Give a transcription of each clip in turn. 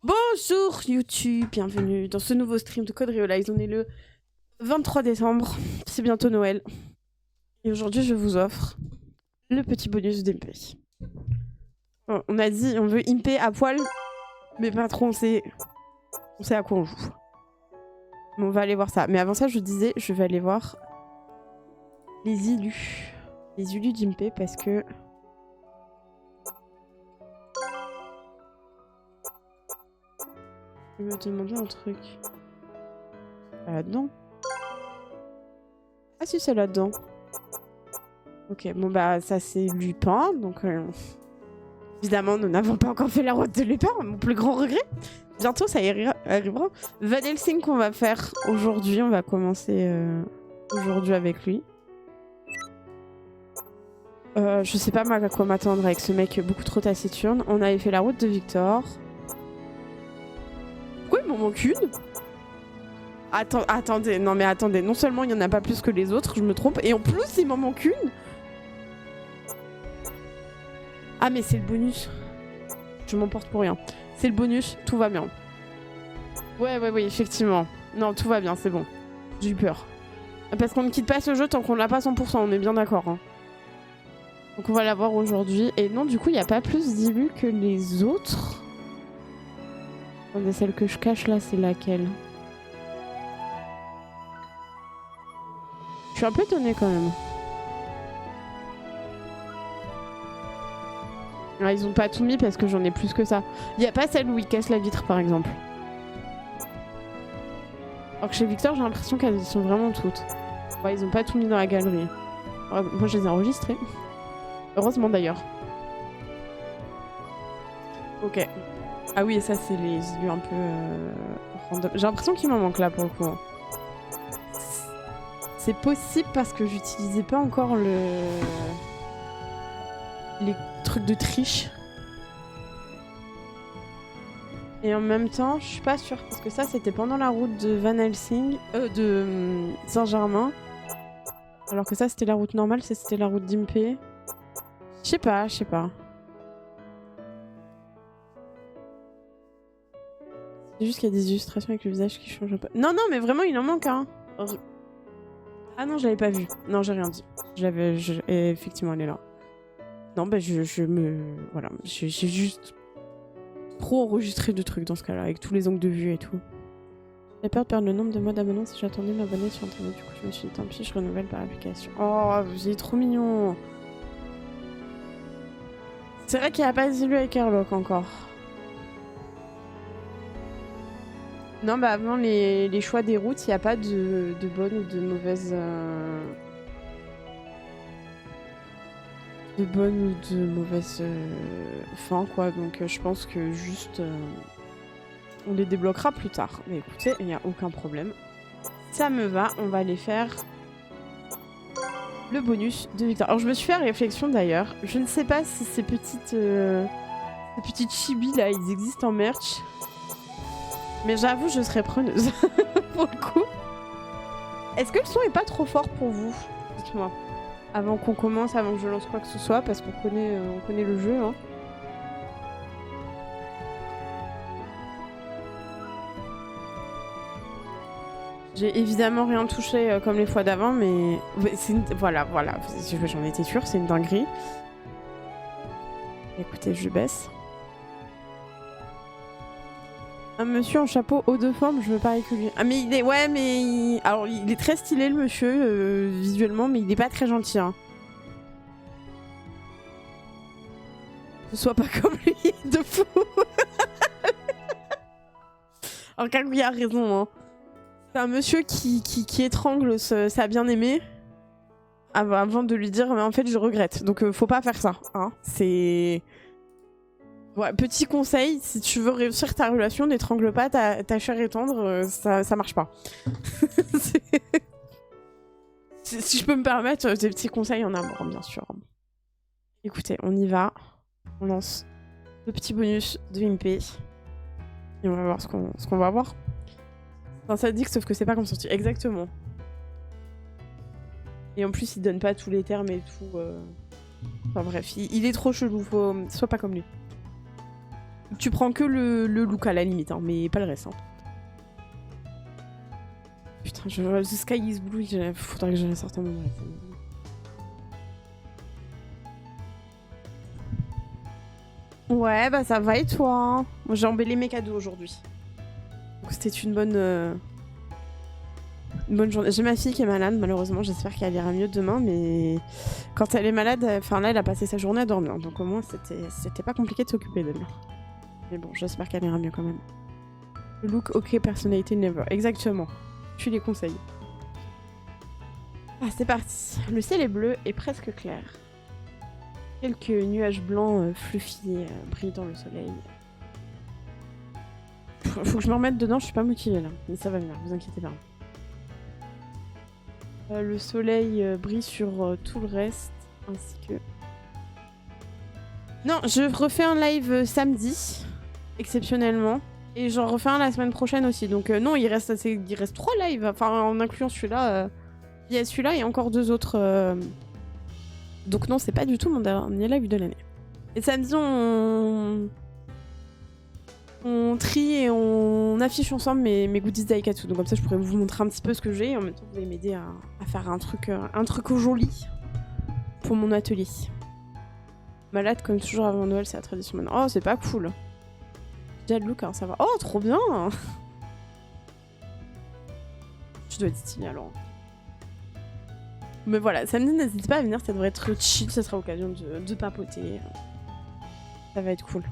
Bonjour YouTube, bienvenue dans ce nouveau stream de Code Realize. On est le 23 décembre, c'est bientôt Noël. Et aujourd'hui je vous offre le petit bonus d'IMP. Bon, on a dit on veut IMP à poil, mais pas trop on sait à quoi on joue. Mais on va aller voir ça. Mais avant ça je disais, je vais aller voir les élus. Les élus d'IMP parce que... Je me demandais un truc. Pas là-dedans. Ah si, c'est là-dedans. Ok, bon bah ça c'est Lupin, donc évidemment nous n'avons pas encore fait la route de Lupin, mon plus grand regret. Bientôt ça arrivera. Van Helsing qu'on va faire aujourd'hui, on va commencer aujourd'hui avec lui. Je sais pas à quoi m'attendre avec ce mec beaucoup trop taciturne. On avait fait la route de Victor. Pourquoi il m'en manque une? Attendez, non mais attendez, non seulement il y en a pas plus que les autres, je me trompe, et en plus il m'en manque une. Ah mais c'est le bonus. Je m'emporte pour rien. C'est le bonus, tout va bien. Ouais, effectivement. Non, tout va bien, c'est bon. J'ai eu peur. Parce qu'on ne quitte pas ce jeu tant qu'on l'a pas 100%, on est bien d'accord. Hein. Donc on va l'avoir aujourd'hui. Et non, du coup, il n'y a pas plus d'élus que les autres. Attendez, celle que je cache là, c'est laquelle? Je suis un peu étonnée quand même. Ah, ils ont pas tout mis parce que j'en ai plus que ça. Il n'y a pas celle où ils cassent la vitre par exemple. Alors que chez Victor, j'ai l'impression qu'elles sont vraiment toutes. Ouais, ils ont pas tout mis dans la galerie. Ouais, moi, je les ai enregistrées. Heureusement d'ailleurs. Ok. Ah oui, et ça, c'est les élus un peu random. J'ai l'impression qu'il m'en manque là pour le coup. C'est possible parce que j'utilisais pas encore les trucs de triche. Et en même temps, je suis pas sûre parce que ça c'était pendant la route de Van Helsing, de Saint-Germain. Alors que ça c'était la route normale, ça c'était la route d'IMP. Je sais pas. C'est juste qu'il y a des illustrations avec le visage qui changent un peu. Non, mais vraiment il en manque un. Ah non, je l'avais pas vu. Non, j'ai rien dit. Effectivement, elle est là. Non, bah voilà, j'ai juste trop enregistré de trucs dans ce cas-là, avec tous les angles de vue et tout. J'ai peur de perdre le nombre de mois d'abonnés si j'attendais m'abonner sur internet, du coup je me suis dit tant pis, je renouvelle par application. Oh, vous êtes trop mignon. C'est vrai qu'il n'y a pas d'élus avec Airlock encore. Non, bah avant les choix des routes, il n'y a pas de bonnes ou de mauvaises... de bonnes ou de mauvaises fins, quoi. Donc je pense que juste... on les débloquera plus tard. Mais écoutez, il n'y a aucun problème. Ça me va, on va aller faire le bonus de Victor. Alors je me suis fait réflexion d'ailleurs. Je ne sais pas si ces petites chibis là, ils existent en merch. Mais j'avoue, je serais preneuse pour le coup. Est-ce que le son est pas trop fort pour vous? Dites-moi. Avant qu'on commence, avant que je lance quoi que ce soit, parce qu'on connaît le jeu. Hein. J'ai évidemment rien touché comme les fois d'avant, mais voilà, j'en étais sûre, c'est une dinguerie. Écoutez, je baisse. Un monsieur en chapeau haut de forme, je veux pareil que lui. Ah mais il est... Ouais, mais... Alors, il est très stylé, le monsieur, visuellement, mais il est pas très gentil. Hein. Ne sois pas comme lui, de fou. Alors, Kaguya a raison, hein. C'est un monsieur qui étrangle sa bien-aimée avant de lui dire « Mais en fait, je regrette. » Donc, faut pas faire ça. Hein. C'est... Ouais, petit conseil, si tu veux réussir ta relation, n'étrangle pas ta chair et tendre, ça marche pas. Si je peux me permettre, des petits conseils en amour, bien sûr. Écoutez, on y va. On lance le petit bonus de MP. Et on va voir ce qu'on va voir. C'est un sadique, sauf que c'est pas comme sorti. Exactement. Et en plus, il donne pas tous les termes et tout. Enfin bref, il est trop chelou. Sois pas comme lui. Tu prends que le look à la limite, hein, mais pas le reste. Hein. Putain, The Sky is Blue, faudrait que je la sorte un moment. Ouais, bah ça va et toi? Moi j'ai embellé mes cadeaux aujourd'hui. Donc c'était une bonne journée. J'ai ma fille qui est malade, malheureusement, j'espère qu'elle ira mieux demain, mais quand elle est malade, enfin là elle a passé sa journée à dormir, donc au moins c'était pas compliqué de s'occuper d'elle. Mais bon, j'espère qu'elle ira mieux quand même. Look, ok, personnalité, never. Exactement. Je suis les conseils. Ah, c'est parti. Le ciel est bleu et presque clair. Quelques nuages blancs fluffy brillent dans le soleil. Faut que je me remette dedans, je suis pas motivée là. Mais ça va venir, vous inquiétez pas. Le soleil brille sur tout le reste, ainsi que... Non, je refais un live samedi, exceptionnellement. Et j'en refais un la semaine prochaine aussi. Donc non, il reste 3 lives, enfin en incluant celui-là. Il y a celui-là et encore 2 autres. Donc non, c'est pas du tout mon dernier live de l'année. Et samedi, on trie et on affiche ensemble mes goodies d'Aikatsu. Donc comme ça, je pourrais vous montrer un petit peu ce que j'ai. Et en même temps, vous allez m'aider à faire un truc joli pour mon atelier. Malade comme toujours avant Noël, c'est la tradition maintenant. Oh, c'est pas cool. Déjà le look, hein, ça va. Oh, trop bien. Je dois être stylée alors. Mais voilà, samedi, n'hésitez pas à venir, ça devrait être chill, ça sera l'occasion de papoter. Ça va être cool.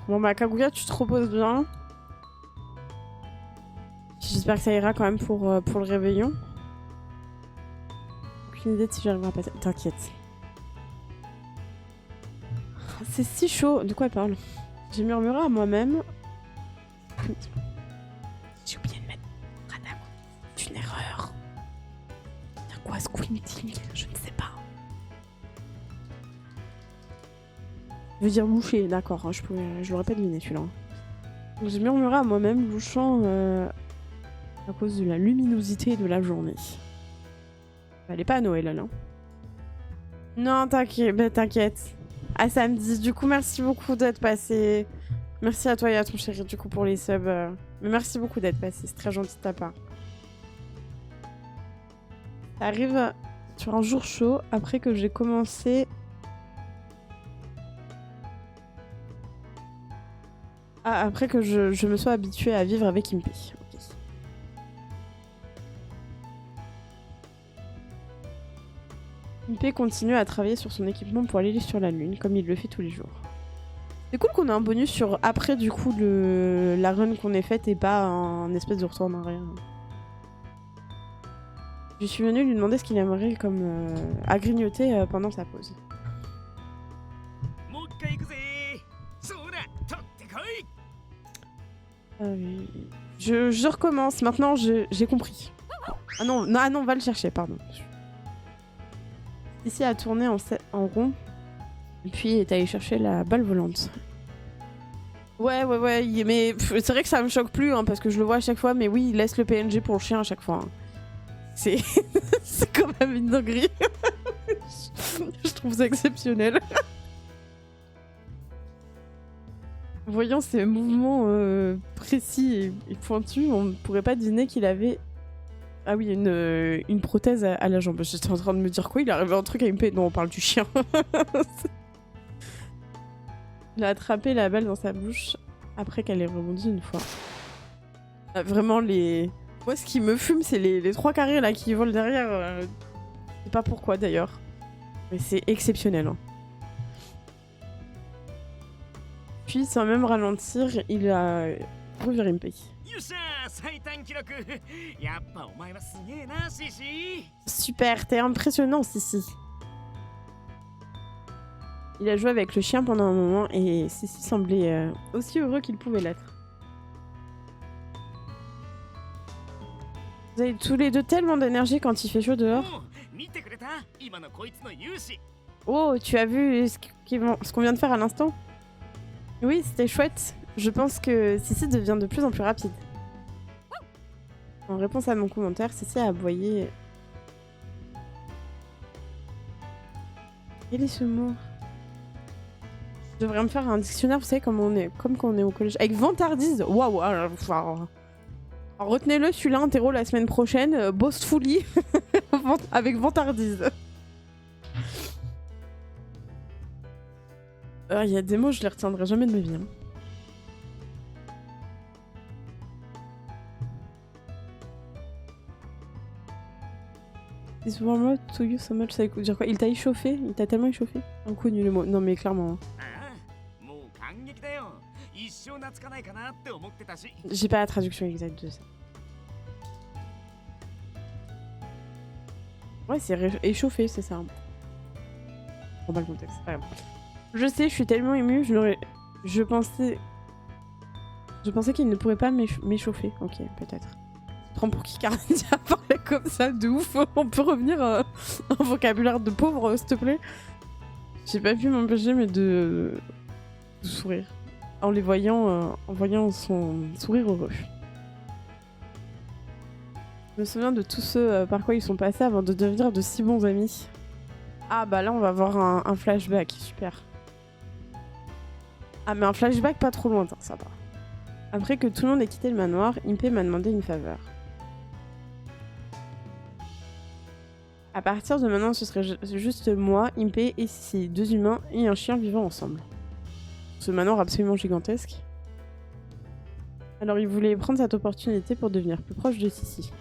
Bon bah Kaguya, tu te reposes bien. J'espère que ça ira quand même pour le réveillon. Aucune idée de si j'arriverai à passer. T'inquiète. C'est si chaud. De quoi elle parle? J'ai murmuré à moi-même. J'ai oublié de mettre Radam. C'est une erreur. C'est quoi squinting? Je ne sais pas. Je veux dire loucher, d'accord. Hein, je l'aurais pas deviné celui-là. J'ai murmuré à moi-même, louchant à cause de la luminosité de la journée. Elle est pas à Noël, elle. Hein. Non, t'inquiète. À samedi. Du coup, merci beaucoup d'être passé. Merci à toi et à ton chéri, du coup, pour les subs. Mais merci beaucoup d'être passé. C'est très gentil de ta part. Ça arrive sur un jour chaud, après que j'ai commencé... Ah, après que je me sois habituée à vivre avec Impé. Okay. Impé continue à travailler sur son équipement pour aller sur la Lune, comme il le fait tous les jours. C'est cool qu'on ait un bonus sur après, du coup, la run qu'on ait faite et pas un espèce de retour en arrière. Je suis venue lui demander ce qu'il aimerait comme à grignoter pendant sa pause. Je recommence, maintenant j'ai compris. Ah non, on va le chercher, pardon. Ici à tourner en rond, et puis est allé chercher la balle volante. Ouais, mais c'est vrai que ça me choque plus, hein, parce que je le vois à chaque fois, mais oui, il laisse le PNG pour le chien à chaque fois. Hein. C'est quand même une dinguerie. Je trouve ça exceptionnel. Voyant ses mouvements précis et pointus, on ne pourrait pas deviner qu'il avait... Ah oui, une prothèse à la jambe. J'étais en train de me dire quoi? Il est arrivé un truc à MP. Non, on parle du chien. Il a attrapé la balle dans sa bouche après qu'elle ait rebondi une fois. Vraiment, moi, ce qui me fume, c'est les 3 carrés là qui volent derrière. Je sais pas pourquoi d'ailleurs. Mais c'est exceptionnel. Hein. Puis, sans même ralentir, il a reviré Impé. Super, t'es impressionnant, Sissi. Il a joué avec le chien pendant un moment et Sissi semblait aussi heureux qu'il pouvait l'être. Vous avez tous les deux tellement d'énergie quand il fait chaud dehors. Oh, tu as vu ce qu'on vient de faire à l'instant? Oui, c'était chouette. Je pense que Sissi devient de plus en plus rapide. En réponse à mon commentaire, Sissi a aboyé. Quel est ce mot? Je devrais me faire un dictionnaire, vous savez, comme quand on est au collège. Avec vantardise. Waouh. Alors, retenez-le, celui-là, interro la semaine prochaine. Boastfully. Avec vantardise. Il y a des mots, je les retiendrai jamais de ma vie. Hein. This warm to you so much, ça veut dire quoi? Il t'a échauffé? Il t'a tellement échauffé? Inconnu le mot. Non mais clairement. J'ai pas la traduction exacte de ça. Ouais, c'est échauffé, c'est ça. On pas le contexte, c'est pas grave. Je sais, je suis tellement émue, je pensais qu'il ne pourrait pas m'échauffer. Ok, peut-être. Prends pour qui Cardia parlait comme ça, de ouf. On peut revenir à un vocabulaire de pauvre, s'il te plaît. J'ai pas pu m'empêcher mais de sourire. En voyant son sourire heureux. Je me souviens de tous ceux par quoi ils sont passés avant de devenir de si bons amis. Ah bah là on va avoir un flashback, super. Ah mais un flashback pas trop lointain, ça va. Après que tout le monde ait quitté le manoir, Impé m'a demandé une faveur. À partir de maintenant, ce serait juste moi, Impé et Sissi, 2 humains et un chien vivant ensemble. Ce manoir absolument gigantesque. Alors il voulait prendre cette opportunité pour devenir plus proche de Sissi.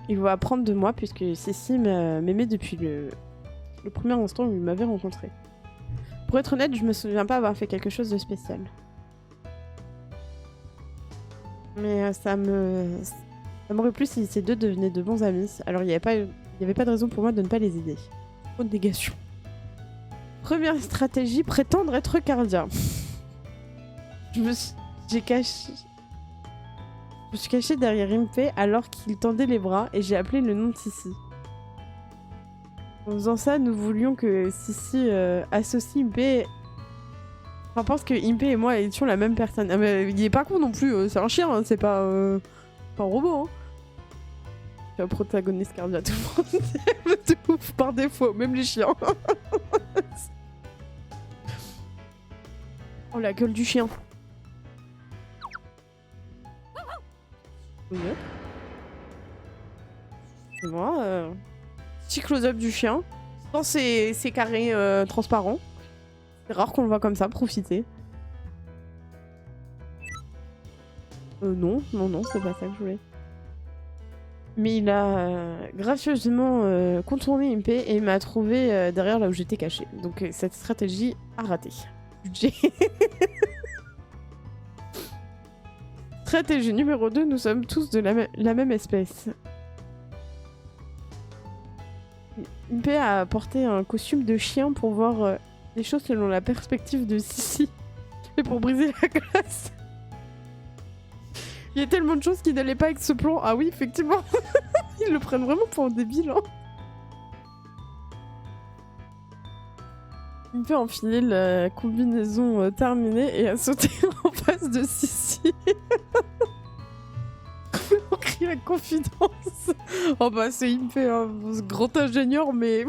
Il va apprendre de moi puisque Sissi m'aimait depuis le premier instant où il m'avait rencontré. Pour être honnête, je me souviens pas avoir fait quelque chose de spécial. Mais ça m'aurait plu si ces deux devenaient de bons amis. Alors il n'y avait pas de raison pour moi de ne pas les aider. Trop de négation. Première stratégie, prétendre être Cardia. Je me suis cachée derrière Impé alors qu'il tendait les bras et j'ai appelé le nom de Sissi. En faisant ça, nous voulions que Sissi associe Impé. Enfin, pense que Impé et moi étions la même personne. Ah, mais il est pas con non plus, c'est un chien, hein, c'est pas un robot. Hein. C'est un protagoniste Cardia, tout le monde aime de ouf par défaut, même les chiens. Oh la gueule du chien. Oui. Et moi, petit close-up du chien. Sans ses carrés transparents. C'est rare qu'on le voit comme ça, profiter. Non, c'est pas ça que je voulais. Mais il a gracieusement contourné Impé et m'a trouvé derrière là où j'étais cachée. Donc cette stratégie a raté. Budget. Stratégie numéro 2, nous sommes tous de la même espèce. Impé a porté un costume de chien pour voir les choses selon la perspective de Sissi. Et pour briser la glace. Il y a tellement de choses qui n'allaient pas avec ce plan. Ah oui, effectivement. Ils le prennent vraiment pour un débile. Hein. Il peut enfiler la combinaison terminée et a sauté en face de Sissi. On crie la confidence. Oh bah c'est Impé, hein, ce grand ingénieur, mais...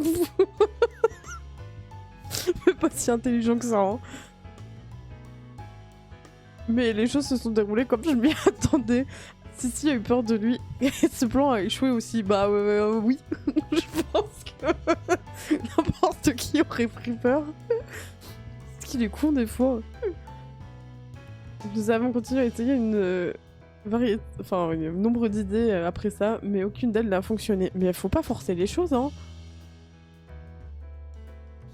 mais pas si intelligent que ça. Hein. Mais les choses se sont déroulées comme je m'y attendais. Sissi a eu peur de lui. Et ce plan a échoué aussi. Bah oui. Je pense que n'importe qui aurait pris peur. Parce qu'il est con des fois. Nous avons continué à essayer un nombre d'idées après ça, mais aucune d'elles n'a fonctionné. Mais il faut pas forcer les choses, hein.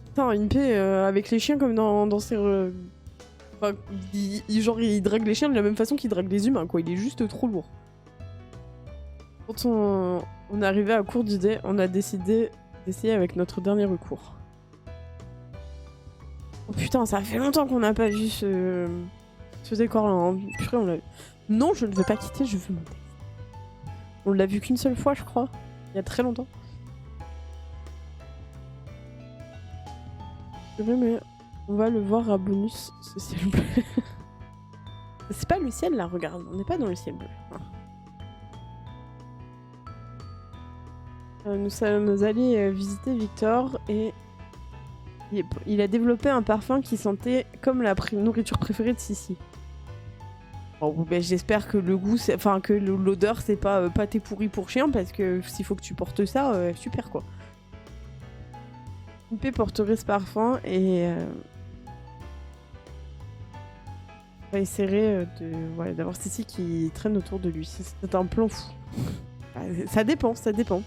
Putain, Impé avec les chiens comme dans ses... Enfin, il drague les chiens de la même façon qu'il drague les humains, quoi. Il est juste trop lourd. Quand on est arrivé à court d'idées, on a décidé d'essayer avec notre dernier recours. Oh putain, ça fait longtemps qu'on n'a pas vu ce décor-là. Hein. Purée, on l'a vu. Non, je ne veux pas quitter, je veux monter. On l'a vu qu'une seule fois, je crois. Il y a très longtemps. Mais on va le voir à bonus, ce ciel bleu. C'est pas le ciel là, regarde, on n'est pas dans le ciel bleu. Nous sommes allés visiter Victor et Il a développé un parfum qui sentait comme la nourriture préférée de Sissi. Bon, ben, j'espère que le goût, enfin que l'odeur, c'est pas pâté pourri pour chien, parce que s'il faut que tu portes ça, super quoi. Impé porterait ce parfum et va essayer d'avoir Sissi qui traîne autour de lui. C'est un plan fou. Ça dépend, ça dépend.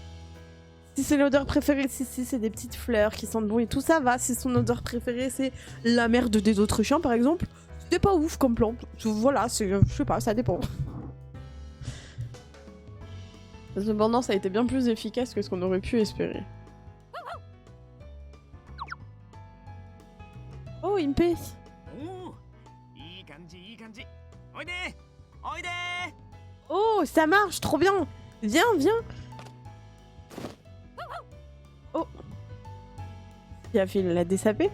Si c'est l'odeur préférée de Sissi, c'est des petites fleurs qui sentent bon et tout ça va. Si son odeur préférée, c'est la merde des autres chiens, par exemple, c'est pas ouf comme plan. Voilà, je sais pas, ça dépend. Cependant, ça a été bien plus efficace que ce qu'on aurait pu espérer. Oh, Impé! Oh, ça marche, trop bien! Viens, viens! Oh! Il a fait la désapée.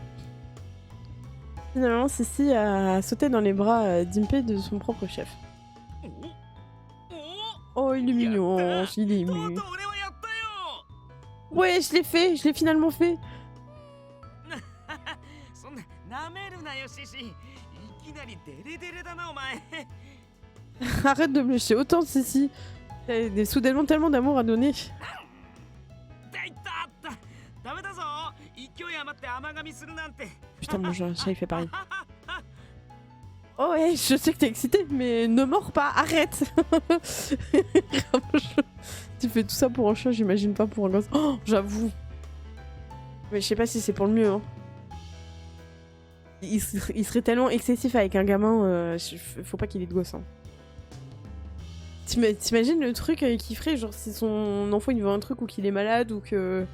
Finalement, Sissi a sauté dans les bras d'Impé de son propre chef. Oh, il est mignon, il est ému. Ouais, je l'ai finalement fait! Arrête de me lécher autant, Sissi. T'as soudainement tellement d'amour à donner. Putain, mon chat, il fait pareil. Oh ouais, je sais que t'es excité, mais ne mords pas, arrête. Tu fais tout ça pour un chat, j'imagine pas pour un gosse. Oh, j'avoue. Mais je sais pas si c'est pour le mieux. Hein. Il serait tellement excessif avec un gamin, faut pas qu'il ait de gosse. Hein. T'imagines le truc qu'il ferait, genre si son enfant il veut un truc ou qu'il est malade ou que...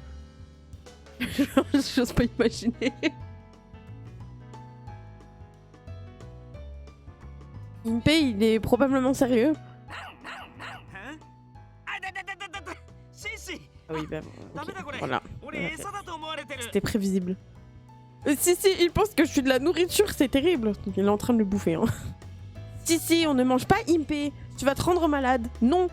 J'ose pas imaginer. Impé, il est probablement sérieux. Ah oui, bah okay. Voilà. C'était prévisible. Si, il pense que je suis de la nourriture, c'est terrible. Il est en train de le bouffer. Hein. Si, on ne mange pas Impé. Tu vas te rendre malade. Non.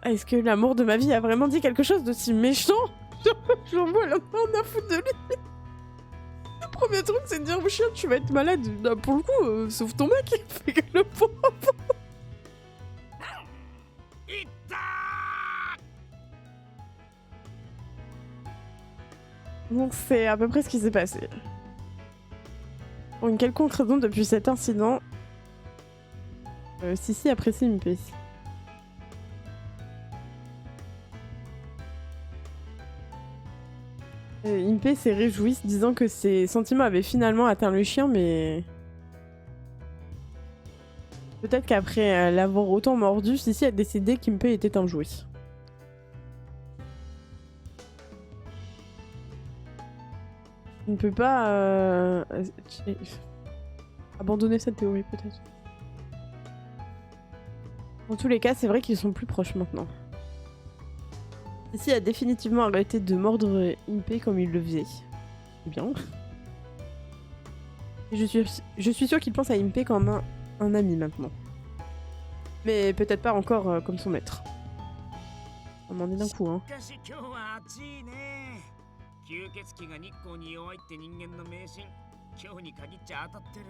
Est-ce que l'amour de ma vie a vraiment dit quelque chose d'aussi méchant? J'en vois la main à foutre de lui. Le premier truc, c'est de dire, chien, tu vas être malade. Là, pour le coup, sauf ton mec, il fait que le pauvre. Donc c'est à peu près ce qui s'est passé. Pour une quelconque raison, depuis cet incident, Sissi apprécie Impé. Impé s'est réjoui, disant que ses sentiments avaient finalement atteint le chien, mais... Peut-être qu'après l'avoir autant mordu, Sissi a décidé qu'Impé était un jouet. On ne peut pas abandonner cette théorie, peut-être. Dans tous les cas, c'est vrai qu'ils sont plus proches maintenant. Sissi a définitivement arrêté de mordre Impé comme il le faisait. C'est bien. Et je suis sûre qu'il pense à Impé comme un ami maintenant. Mais peut-être pas encore comme son maître. On m'en est d'un coup, hein.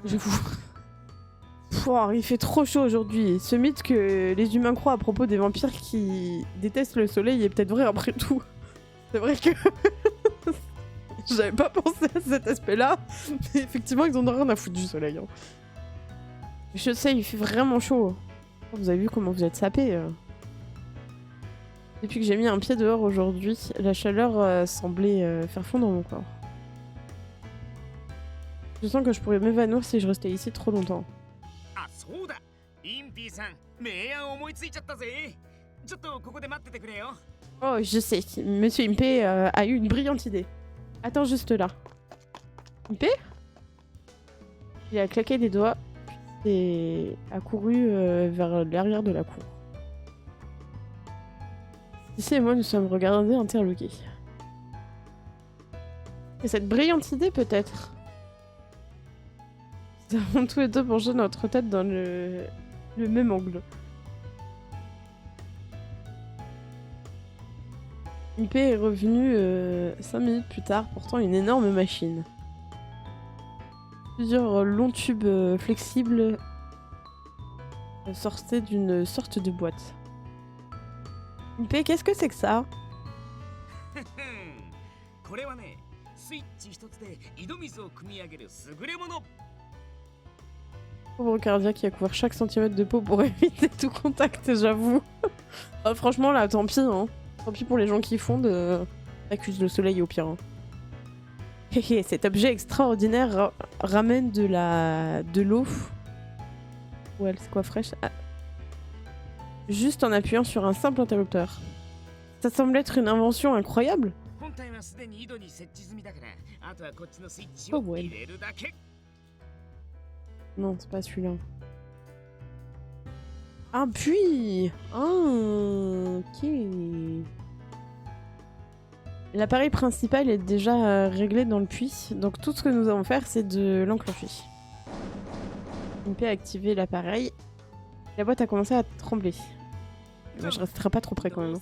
J'avoue. Il fait trop chaud aujourd'hui. Ce mythe que les humains croient à propos des vampires qui détestent le soleil est peut-être vrai après tout. C'est vrai que j'avais pas pensé à cet aspect-là, mais effectivement ils en ont rien à foutre du soleil. Hein. Je sais, il fait vraiment chaud. Vous avez vu comment vous êtes sapés. Depuis que j'ai mis un pied dehors aujourd'hui, la chaleur semblait faire fondre mon corps. Je sens que je pourrais m'évanouir si je restais ici trop longtemps. Oh, je sais. Monsieur Impé a eu une brillante idée. Attends juste là. Impé ? Il a claqué des doigts et a couru vers l'arrière de la cour. Ici et moi, nous sommes regardés interloqués. Et cette brillante idée, peut-être ? Nous avons tous les deux penché notre tête dans le même angle. Impé est revenu 5 minutes plus tard, portant une énorme machine. Plusieurs longs tubes flexibles sortaient d'une sorte de boîte. Impé, qu'est-ce que c'est que ça? Pauvre cardiaque qui a couvert chaque centimètre de peau pour éviter tout contact, j'avoue. Franchement, là, tant pis, hein. Tant pis pour les gens qui fondent. Accuse le soleil au pire. Hein. Cet objet extraordinaire ramène de l'eau. Ouais, c'est quoi fraîche? Ah. Juste en appuyant sur un simple interrupteur. Ça semble être une invention incroyable. Oh ouais. Non, c'est pas celui-là. Un puits. Ah, ok. L'appareil principal est déjà réglé dans le puits, donc tout ce que nous allons faire, c'est de l'enclencher. Impé a activé l'appareil. La boîte a commencé à trembler. Bah, je resterai pas trop près quand même.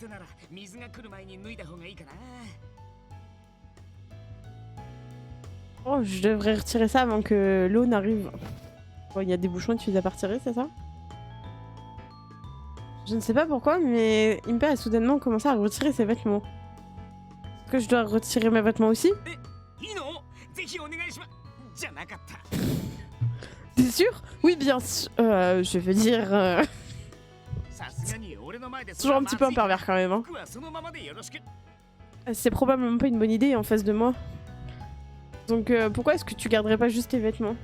Oh, je devrais retirer ça avant que l'eau n'arrive. Bon, il y a des bouchons et tu les as pas retirés, c'est ça? Je ne sais pas pourquoi, mais Impé a soudainement commencé à retirer ses vêtements. Est-ce que je dois retirer mes vêtements aussi? T'es sûr? Oui, bien sûr. Je veux dire... C'est toujours un petit peu un pervers quand même. Hein. C'est probablement pas une bonne idée en face de moi. Donc pourquoi est-ce que tu garderais pas juste tes vêtements?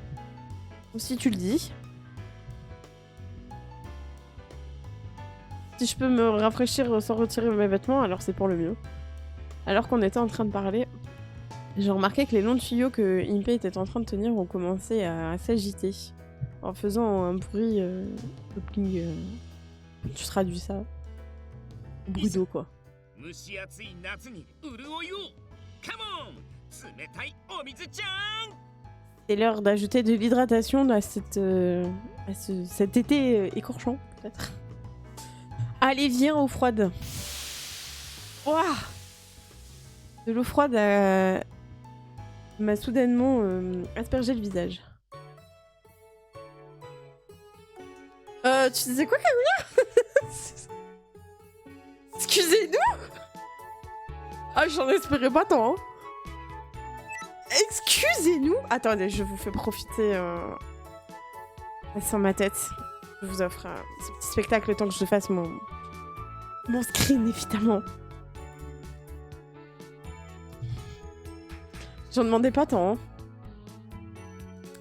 Ou si tu le dis. Si je peux me rafraîchir sans retirer mes vêtements, alors c'est pour le mieux. Alors qu'on était en train de parler, j'ai remarqué que les longs tuyaux que Impé était en train de tenir ont commencé à s'agiter. En faisant un bruit... popping, tu traduis ça? Bruit d'eau quoi. C'est l'heure d'ajouter de l'hydratation à cet été écorchant, peut-être. Allez, viens, eau froide. Ouah, de l'eau froide m'a soudainement aspergé le visage. Tu disais quoi, Camilla? Excusez-nous. Ah, j'en espérais pas tant. Hein. Excusez-nous. Attendez, je vous fais profiter sans ma tête. Je vous offre ce petit spectacle le temps que je fasse mon screen, évidemment. J'en demandais pas tant. Hein.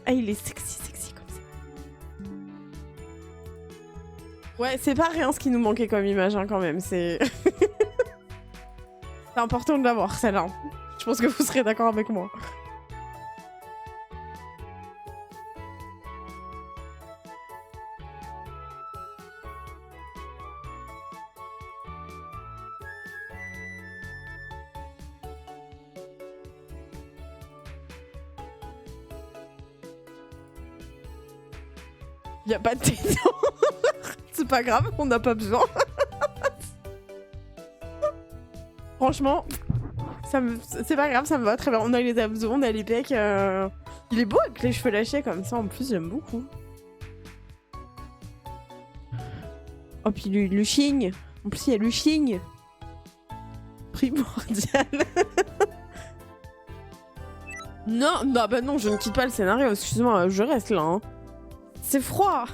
Ah, il est sexy comme ça. Ouais, c'est pas rien ce qui nous manquait comme image, hein, quand même. C'est... c'est important de l'avoir, celle-là. Je pense que vous serez d'accord avec moi. Y'a pas de tétons. C'est pas grave, on n'a pas besoin. Franchement, c'est pas grave, ça me va très bien. On a les abdos, on a les pecs. Il est beau avec les cheveux lâchés comme ça, en plus, j'aime beaucoup. Oh, puis le ching. En plus, il y a le ching. Primordial. Non, bah non, je ne quitte pas le scénario, excuse-moi, je reste là. Hein. C'est froid.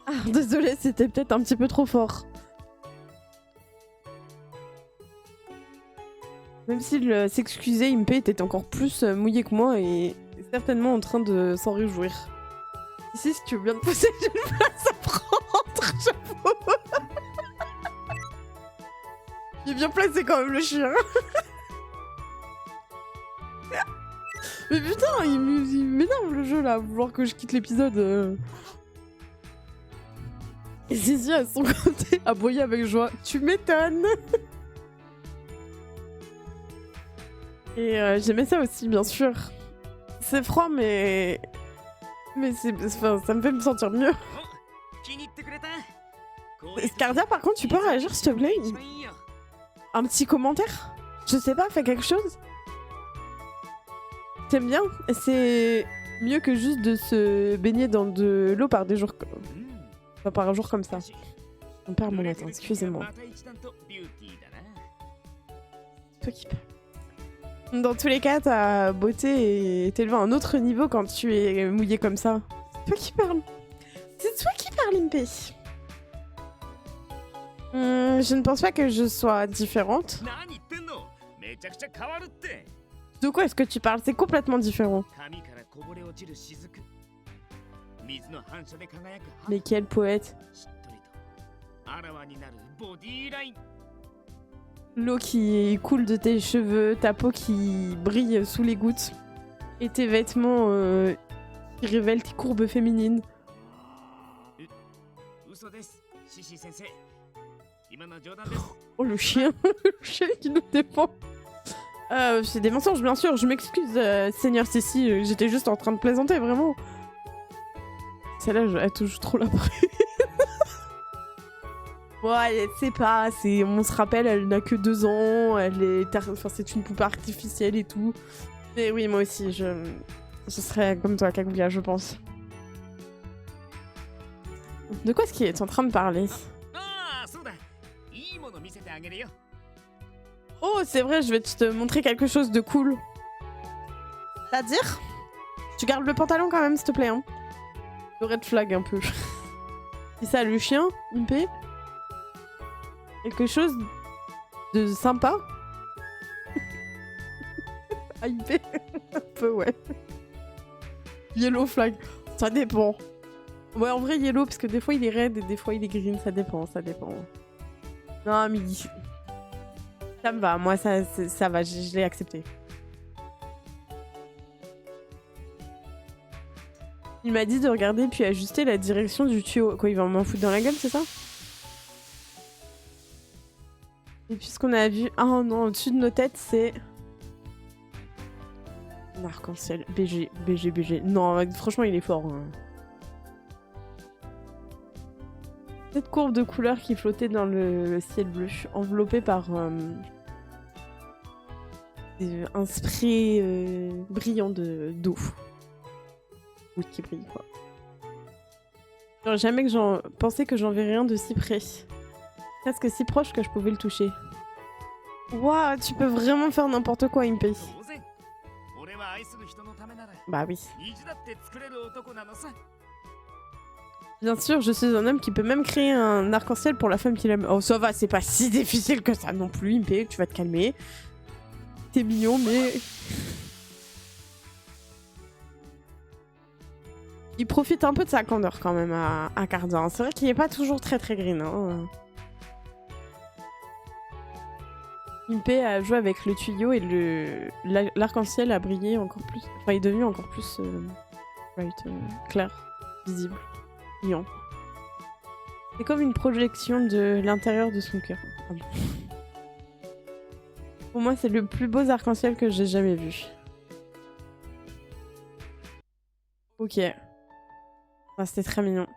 Ah, désolé, c'était peut-être un petit peu trop fort. Même s'il s'excusait, Impé était encore plus mouillé que moi et certainement en train de s'en réjouir. Ici, si tu veux bien te poser, j'ai une place à prendre, j'avoue. Il est bien placé quand même, le chien. Mais putain, il m'énerve le jeu là, vouloir que je quitte l'épisode. Et Zizi à son côté, aboyé avec joie. Tu m'étonnes. Et j'aimais ça aussi, bien sûr. C'est froid, mais c'est, enfin, ça me fait me sentir mieux. Scardia, par contre, tu peux réagir, s'il te plaît? Un petit commentaire? Je sais pas, fais quelque chose. T'aimes bien? C'est mieux que juste de se baigner dans de l'eau par des jours... Enfin, par un jour comme ça. On perd mon latin, excusez-moi. Toi qui parles. Dans tous les cas, ta beauté est élevée à un autre niveau quand tu es mouillé comme ça. C'est toi qui parles. C'est toi qui parles, Impé. Je ne pense pas que je sois différente. De quoi est-ce que tu parles? C'est complètement différent. Mais quel poète. L'eau qui coule de tes cheveux, ta peau qui brille sous les gouttes, et tes vêtements qui révèlent tes courbes féminines. Oh le chien, le chien qui nous défend. C'est des mensonges bien sûr, je m'excuse Seigneur Cécile, j'étais juste en train de plaisanter vraiment. Celle-là, elle touche trop la près. Ouais, c'est pas, on se rappelle, elle n'a que 2 ans, enfin, c'est une poupée artificielle et tout. Mais oui, moi aussi, je serais comme toi, Kaguya, je pense. De quoi est-ce qu'il est en train de parler? Oh, c'est vrai, je vais te montrer quelque chose de cool. C'est-à-dire? Tu gardes le pantalon quand même, s'il te plaît, hein. Le red flag un peu. C'est ça, le chien, Impé? Quelque chose de sympa? Ah, Impé? Un peu, ouais. Yellow flag. Ça dépend. Ouais, en vrai, yellow, parce que des fois il est red et des fois il est green, ça dépend, ça dépend. Non, mais ça me va, moi ça va, je l'ai accepté. Il m'a dit de regarder puis ajuster la direction du tuyau. Quoi, il va m'en foutre dans la gueule, c'est ça? Et puis ce qu'on a vu... Ah non, au-dessus de nos têtes, c'est... Un arc-en-ciel. BG, BG, BG. Non, franchement, il est fort. Hein. Cette courbe de couleur qui flottait dans le ciel bleu, enveloppée par un spray brillant d'eau. Oui, qui brille, quoi. Genre, jamais que j'en pensais que j'en verrais rien de si près. Presque si proche que je pouvais le toucher. Waouh, tu peux vraiment faire n'importe quoi, Impé. Bah oui. Bien sûr, je suis un homme qui peut même créer un arc-en-ciel pour la femme qu'il aime. Oh, ça va, c'est pas si difficile que ça non plus, Impé, tu vas te calmer. T'es mignon, mais... Il profite un peu de sa candeur quand même à Cardia. C'est vrai qu'il est pas toujours très green. Hein. Impé a joué avec le tuyau et l'arc-en-ciel a brillé encore plus. Enfin, il est devenu encore plus clair, visible, brillant. C'est comme une projection de l'intérieur de son cœur. Ah bon. Pour moi, c'est le plus beau arc-en-ciel que j'ai jamais vu. Ok. Ah, c'était très mignon.